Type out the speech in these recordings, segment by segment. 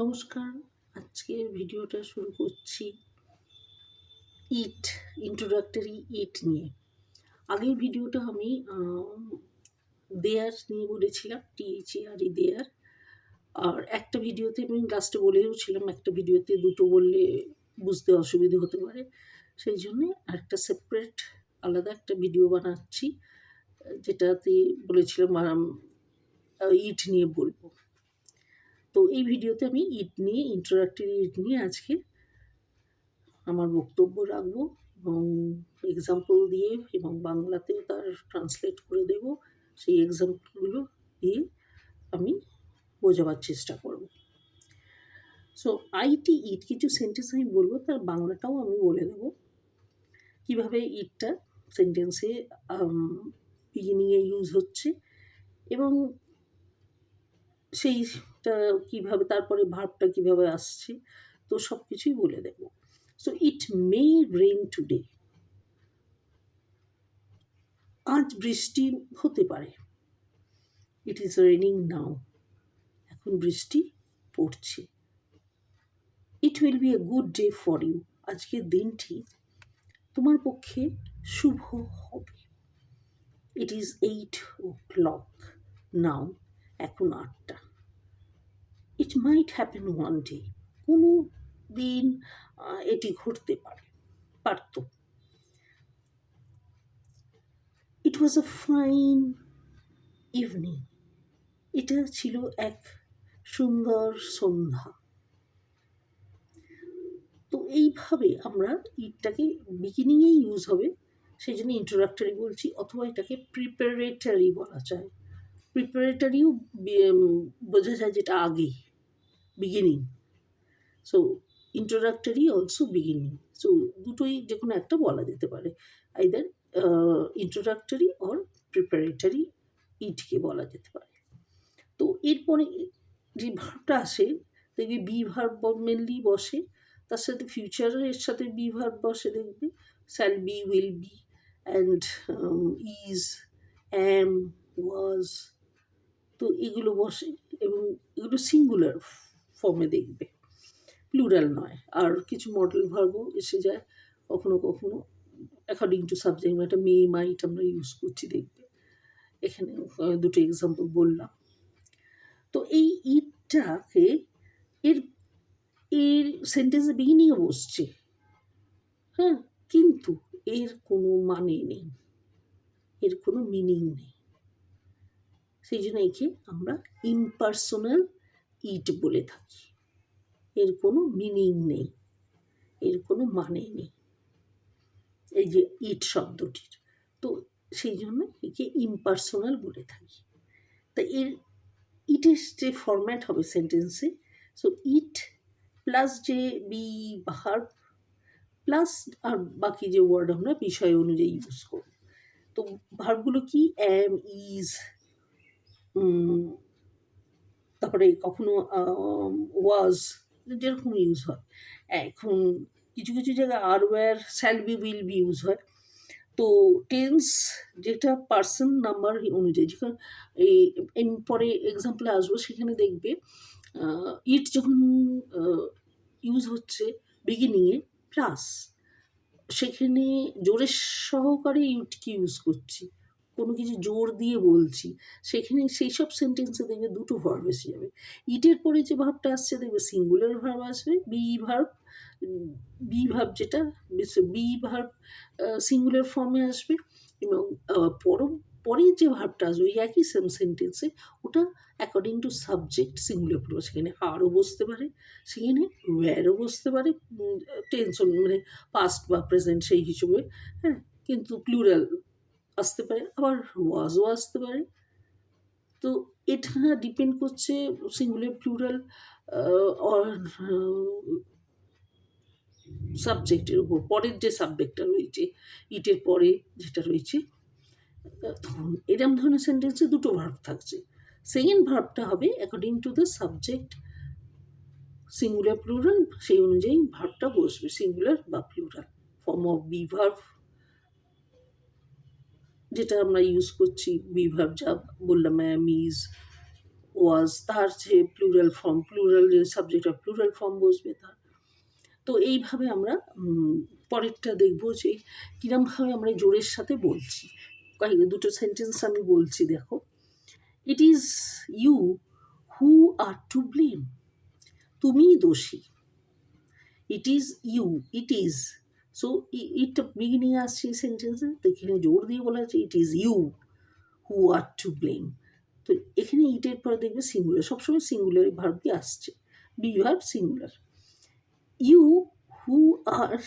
নমস্কার, আজকের ভিডিওটা শুরু করছি ইট ইন্ট্রোডাক্টরি ইট নিয়ে। আগের ভিডিওটা আমি দেয়ার নিয়ে বলেছিলাম, THERE দেয়ার। আর একটা ভিডিওতে আমি লাস্টে বলেও ছিলাম, একটা ভিডিওতে দুটো বললে বুঝতে অসুবিধে হতে পারে, সেই জন্যে একটা সেপারেট আলাদা একটা ভিডিও বানাচ্ছি, যেটাতে বলেছিলাম ইট নিয়ে বলবো। তো এই ভিডিওতে আমি ইট নিয়ে ইন্ট্রোডাক্টরি ইট নিয়ে আজকে আমার বক্তব্য রাখবো এবং এক্সাম্পল দিয়ে এবং বাংলাতেও তার ট্রান্সলেট করে দেব। সেই এক্সাম্পলগুলো দিয়ে আমি বোঝাবার চেষ্টা করব। সো ইট কিছু সেন্টেন্স আমি বলবো, তার বাংলাটাও আমি বলে দেব, কীভাবে ইটটা সেন্টেন্সে বিগিনিংয়ে ইউজ হচ্ছে এবং সেইটা কীভাবে, তারপরে ভার্বটা কীভাবে আসছে, তো সব কিছুই বলে দেব। So it may rain today, আজ বৃষ্টি হতে পারে। ইট ইজ রেইনিং নাও, এখন বৃষ্টি পড়ছে। It will be a good day for you, আজকের দিনটি তোমার পক্ষে শুভ হবে। ইট ইজ 8 o'clock নাও, এখন 8টা। ইট মাইট হ্যাপেন ওয়ান ডে, কোনো দিন এটি ঘটতে পারত। ইট ওয়াজ আ ফাইন ইভিনিং, এটা ছিল এক সুন্দর সন্ধ্যা। তো এইভাবে আমরা ইটটাকে বিগিনিংয়ে ইউজ হবে, সেই জন্য ইন্ট্রোডাক্টরি বলছি, অথবা এটাকে প্রিপারেটরি বলা যায়। প্রিপারেটরিও বোঝা যায় যেটা আগে, beginning. So introductory also beginning, so দুটোই যে কোনো একটা বলা যেতে পারে, আইদার ইন্ট্রোডাক্টরি অর প্রিপারেটরি ইটকে বলা যেতে পারে। তো এরপরে যে ভার্বটা আসে, দেখবি বি ভার্ব মেনলি বসে, তার সাথে ফিউচারের সাথে বি ভার্ব বসে, দেখবে shall be, will be, and is, am, was, তো এগুলো বসে এবং এগুলো সিঙ্গুলার ফর্মে দেখবে, প্লুরাল নয়। আর কিছু মডেল ভার্বও এসে যায় কখনো কখনো, অ্যাকর্ডিং টু সাবজেক্ট ম্যাটার। মে, মাইট আমরা ইউজ করছি, দেখবে এখানে দুটো এক্সাম্পল বললাম। তো এই ইটটাকে এর সেন্টেন্সে বিগিনিংয়ে বসছে, হ্যাঁ, কিন্তু এর কোনো মানে নেই, এর কোনো মিনিং নেই, সেই জন্য একে আমরা ইমপার্সোনাল ইট বলে থাকি। এর কোনো মিনিং নেই, এর কোনো মানে নেই এই যে ইট শব্দটির, তো সেই জন্য একে ইমপার্সোনাল বলে থাকি। তা এর ইটের যে ফরম্যাট হবে সেন্টেন্সে, সো ইট প্লাস যে বি ভার্ব প্লাস আর বাকি যে ওয়ার্ড আমরা বিষয় অনুযায়ী ইউজ করব। তো ভার্বগুলো কি, অ্যাম, ইজ, তারপরে কখনো ওয়াজ, যেরকম ইউজ হয়। এখন কিছু কিছু জায়গায় are, were, shall be, will be use হয়। তো টেন্স যেটা পার্সন নাম্বার অনুযায়ী, যখন এই পরে এক্সাম্পলে আসবো সেখানে দেখবে ইট যখন ইউজ হচ্ছে বিগিনিংয়ে প্লাস, সেখানে জোরের সহকারে ইটকে ইউজ করছি, কোনো কিছু জোর দিয়ে বলছি, সেখানে সেই সব সেন্টেন্সে দেখবে দুটো ভার্ব এসে যাবে। ইটের পরে যে ভার্বটা আসছে দেখবে সিঙ্গুলার ভার্ব আসবে, বি ভার্ব যেটা, বি ভার্ব সিঙ্গুলার ফর্মে আসবে, এবং পরের যে ভার্বটা আসবে ওই একই সেম সেন্টেন্সে, ওটা according to subject singular plural, সেখানে আরও বসতে পারে, সেখানে ওয়্যারও বসতে পারে, টেন্স মানে পাস্ট বা প্রেজেন্ট সেই হিসেবে, হ্যাঁ, কিন্তু প্লুরাল আসতে পারে, আবার ওয়াজও আসতে পারে। তো এটা ডিপেন্ড করছে সিঙ্গুলার প্লুরাল সাবজেক্টের উপর। পরের যে সাবজেক্টটা রয়েছে ইটের পরে যেটা রয়েছে, এরকম ধরনের সেন্টেন্সে দুটো ভার্ব থাকছে, সেকেন্ড ভার্বটা হবে according to the subject singular plural, সেই অনুযায়ী ভার্বটা বসবে সিঙ্গুলার বা plural. Form of be verb যেটা আমরা ইউজ করছি, বি ভার্ব যা বললাম, অ্যাম, ইজ, ওয়াজ, তার যে প্লুরাল ফর্ম, প্লুরাল যে সাবজেক্ট হয় প্লুরাল ফর্ম বসবে তার। তো এইভাবে আমরা পরেরটা দেখব যে কিরমভাবে আমরা জোরের সাথে বলছি। দুটো সেন্টেন্স আমি বলছি, দেখো। It is you who are to blame. তুমিই দোষী। It is you, it is. So ইটটা বিগিনিং আসছে সেন্টেন্সে, তো এখানে জোর দিয়ে বলা হচ্ছে it is you who are to blame. তো এখানে ইটের পরে দেখবে সিঙ্গুলার, সবসময় সিঙ্গুলার ভার্ব দিয়ে আসছে, be verb singular. You who are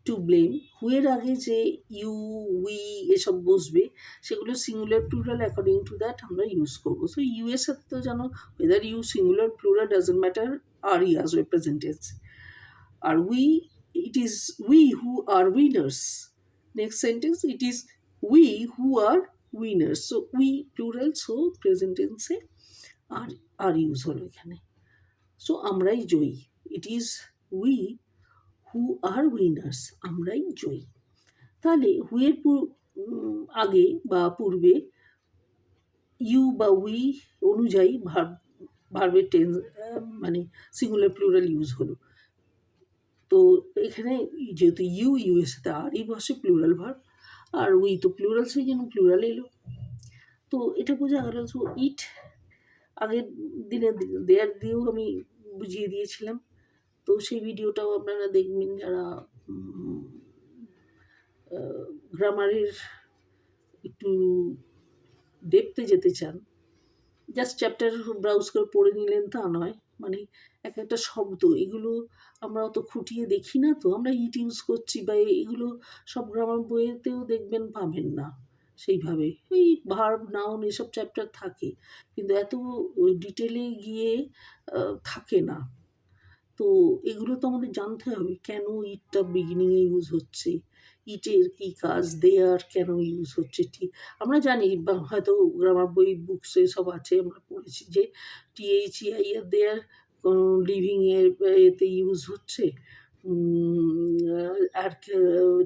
to blame, who এর আগে যে ইউ, উই এসব বসবে সেগুলো singular plural according to that আমরা ইউজ করবো। সো ইউ এর সাথে তো জানো whether you singular plural doesn't matter, are ই আসবে প্রেজেন্টেন্স। আর we, it is we who are winners. Next sentence, it is we who are winners. So we plural, so প্রেজেন্টেন্সে আর ইউজ হলো এখানে। সো আমরাই জয়ী। It is we who are winners, আমরাই জয়ী। তাহলে হুয়ের আগে বা পূর্বে ইউ বা উই অনুযায়ী ভার্বের টেন্স মানে সিঙ্গুলার প্লুরাল ইউজ হলো। তো এখানে যেহেতু ইউ, ইউ এর সাথে আরই বসে প্লুরাল ভার্ব, আর উই তো প্লুরাল, সেই জন্য প্লুরাল এলো। তো এটা বোঝা গেল। তো ইট আগের দিনে দেয়ার দিয়েও আমি বুঝিয়ে দিয়েছিলাম, তো সেই ভিডিওটাও আপনারা দেখবেন যারা গ্রামারের একটু ডেপথে যেতে চান। জাস্ট চ্যাপ্টার ব্রাউজ করে পড়ে নিলেন তা নয়, মানে এক একটা শব্দ এগুলো আমরা অত খুঁটিয়ে দেখি না, তো আমরা ইট ইউজ করছি বা এগুলো সব গ্রামার বইয়েতেও দেখবেন পাবেন না সেইভাবে। এই ভার্ব, নাউন এসব চ্যাপ্টার থাকে, কিন্তু এত ডিটেলে গিয়ে থাকে না। তো এগুলো তো আমাদের জানতে হবে, কেন ইটটা বিগিনিংয়ে ইউজ হচ্ছে, ইটের কী কাজ, দেয়ার কেন ইউজ হচ্ছে। ঠিক আমরা জানি বা হয়তো গ্রামার বই বুকসে সব আছে, আমরা পড়েছি যে টিএইচইআই এর দেয়ার লিভিংয়ের এতে ইউজ হচ্ছে, আর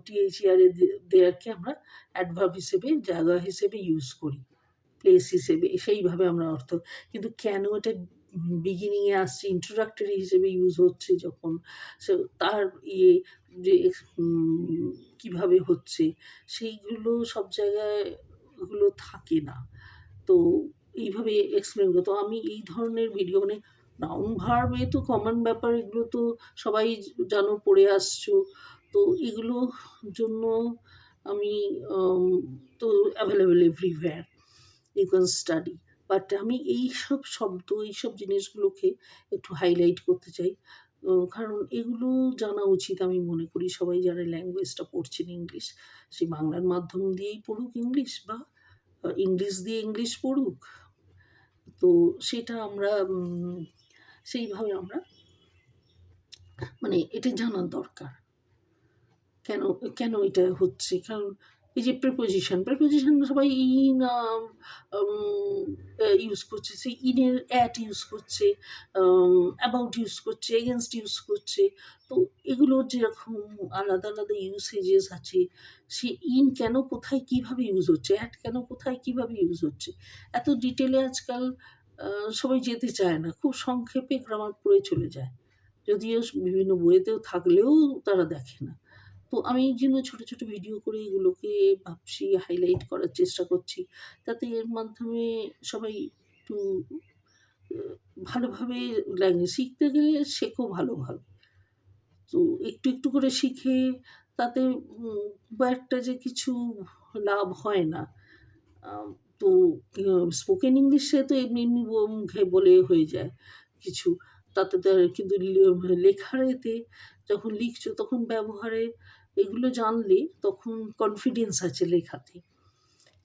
টিএইচইআর এর দেয়ারকে আমরা অ্যাডভার্ব হিসেবে, জায়গা হিসেবে ইউজ করি, প্লেস হিসেবে, সেইভাবে আমরা অর্থ। কিন্তু কেন এটা বিগিনিংয়ে আসছে, ইন্ট্রোডাক্টরি হিসেবে ইউজ হচ্ছে যখন, সে তার যে কীভাবে হচ্ছে সেইগুলো সব জায়গায় ওগুলো থাকে না। তো এইভাবে এক্সপ্লেন করতো। আমি এই ধরনের ভিডিও, মানে নাউন ভার্ব এ তো কমন ব্যাপার, এগুলো তো সবাই জানো, পড়ে আসছো। তো এগুলো জন্য আমি তো available everywhere, you can study. But আমি এইসব শব্দ, এইসব জিনিসগুলোকে একটু হাইলাইট করতে চাই, কারণ এগুলো জানা উচিত আমি মনে করি। সবাই যারা ল্যাঙ্গুয়েজটা পড়ছেন ইংলিশ, সেই বাংলার মাধ্যম দিয়েই পড়ুক ইংলিশ, বা ইংলিশ দিয়ে ইংলিশ পড়ুক, তো সেটা আমরা সেইভাবে আমরা মানে এটা জানার দরকার কেন কেন এটা হচ্ছে। কারণ এই যে প্রিপোজিশন সবাই ইন ইউজ করছে, সেই ইনের অ্যাট ইউজ করছে, অ্যাবাউট ইউজ করছে, এগেনস্ট ইউজ করছে। তো এগুলোর যেরকম আলাদা আলাদা ইউসেজেস আছে, সে ইন কেন কোথায় কীভাবে ইউজ হচ্ছে, অ্যাট কেন কোথায় কীভাবে ইউজ হচ্ছে, এত ডিটেলে আজকাল সবাই যেতে চায় না, খুব সংক্ষেপে গ্রামার পড়ে চলে যায়, যদিও বিভিন্ন বইয়েতেও থাকলেও তারা দেখে না। তো আমি এই জন্য ছোটো ছোটো ভিডিও করে এগুলোকে ভাবছি হাইলাইট করার চেষ্টা করছি, যাতে এর মাধ্যমে সবাই একটু ভালোভাবে ল্যাঙ্গুয়েজ শিখতে গেলে শেখো ভালোভাবে। তো একটু একটু করে শিখে তাতে খুব একটা যে কিছু লাভ হয় না। তো স্পোকেন ইংলিশে তো এমনি এমনি মুখে বলে হয়ে যায় কিছু, তাতে তো কিন্তু লেখার এতে যখন লিখছো তখন ব্যবহারে এগুলো জানলে তখন কনফিডেন্স আছে লেখাতে।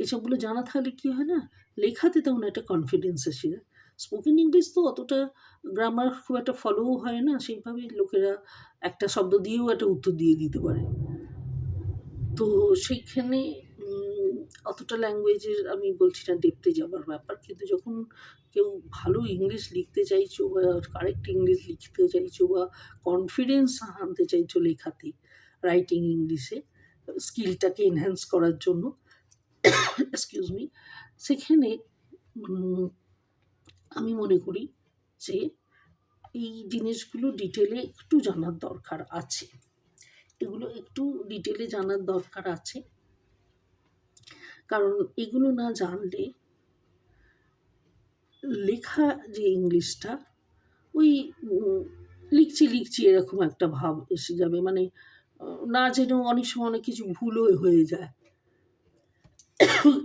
এসবগুলো জানা থাকলে কী হয় না, লেখাতে তেমন একটা কনফিডেন্স আসে না। স্পোকেন ইংলিশ তো অতটা গ্রামার খুব একটা ফলোও হয় না, সেইভাবে লোকেরা একটা শব্দ দিয়েও একটা উত্তর দিয়ে দিতে পারে। তো সেইখানে অতটা ল্যাঙ্গুয়েজের আমি বলছি না ডেপথে যাবার ব্যাপার, কিন্তু যখন কেউ ভালো ইংলিশ লিখতে চাইছো বা কারেক্ট ইংলিশ লিখতে চাইছো বা কনফিডেন্স আনতে চাইছো লেখাতে, রাইটিং ইংলিশে স্কিলটাকে এনহ্যান্স করার জন্য, এক্সকিউজ মি, সেখানে আমি মনে করি যে এই জিনিসগুলো ডিটেলে একটু জানার দরকার আছে, এগুলো একটু ডিটেলে জানার দরকার আছে, কারণ এগুলো না জানলে লেখা যে ইংলিশটা ওই লিখছি এরকম একটা ভাব এসে যাবে, মানে না জেনেও অনেক সময় অনেক কিছু ভুলও হয়ে যায়।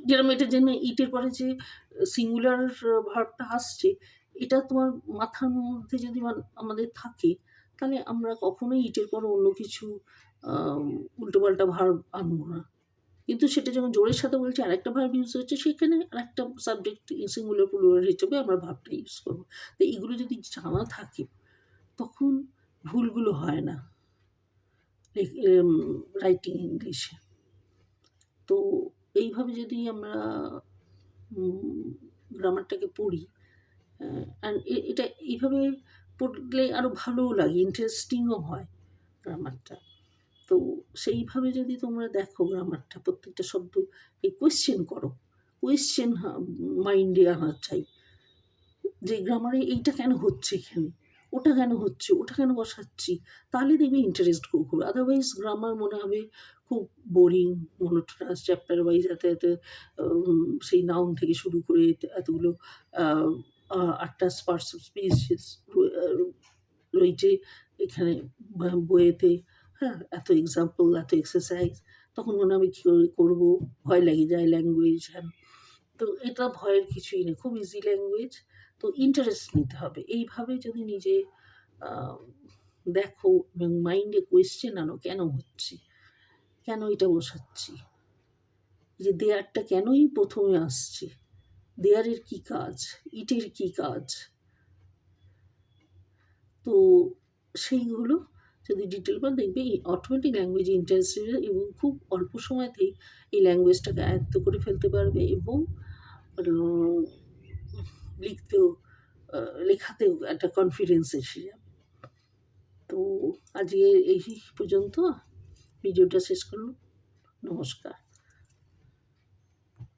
যেরকম এটা জেনে ইটের পরে যে সিঙ্গুলার ভার্বটা আসছে, এটা তোমার মাথার মধ্যে যদি আমাদের থাকে, তাহলে আমরা কখনোই ইটের পর অন্য কিছু উল্টোপাল্টা ভার্ব আনবো না। কিন্তু সেটা যখন জোরের সাথে বলছি আরেকটা ভার্ব ইউজ হচ্ছে, সেখানে আরেকটা সাবজেক্ট সিঙ্গুলার প্লুরাল হিসেবে আমরা ভার্বটা ইউজ করবো। তো এগুলো যদি জানা থাকে তখন ভুলগুলো হয় না রাইটিং ইংলিশে। তো এইভাবে যদি আমরা গ্রামারটাকে পড়ি, অ্যান্ড এটা এইভাবে পড়লে আরও ভালোও লাগে, ইন্টারেস্টিংও হয় গ্রামারটা। তো সেইভাবে যদি তোমরা দেখো গ্রামারটা, প্রত্যেকটা শব্দ এই কোয়েশ্চেন করো, কোয়েশ্চেন মাইন্ডে আনা চাই, যে গ্রামারে এইটা কেন হচ্ছে, এখানে ওটা কেন হচ্ছে, ওটা কেন বসাচ্ছি, তাহলে দেখবে ইন্টারেস্ট খুব হবে। আদারওয়াইজ গ্রামার মনে হবে খুব বোরিং, মনোটোনাস, চ্যাপ্টার ওয়াইজ এত এত সেই নাউন থেকে শুরু করে এতগুলো 8টা পার্টস অফ স্পিচেস রয়েছে এখানে বইয়েতে, হ্যাঁ, এত এক্সাম্পল, এত এক্সারসাইজ, তখন মনে হবে কী করে করবো, ভয় লেগে যায় ল্যাঙ্গুয়েজ। হ্যাঁ, তো এটা ভয়ের কিছুই নেই, খুব ইজি ল্যাঙ্গুয়েজ। তো ইন্টারেস্ট নিতে হবে। এইভাবে যদি নিজে দেখো এবং মাইন্ডে কোয়েশ্চেন আনো, কেন হচ্ছে, কেন এটা বসাচ্ছি, যে দেয়ারটা কেনই প্রথমে আসছে, দেয়ারের কী কাজ, ইটের কী কাজ, তো সেইগুলো যদি ডিটেল বা দেখবে অটোমেটিক ল্যাঙ্গুয়েজ ইন্টারেস্ট, এবং খুব অল্প সময়তেই এই ল্যাঙ্গুয়েজটাকে আয়ত্ত করে ফেলতে পারবে, এবং লিখতেও লেখাতেও একটা কনফিডেন্স এসে যাবে। তো আজকে এই পর্যন্ত ভিডিওটা শেষ করলাম। নমস্কার।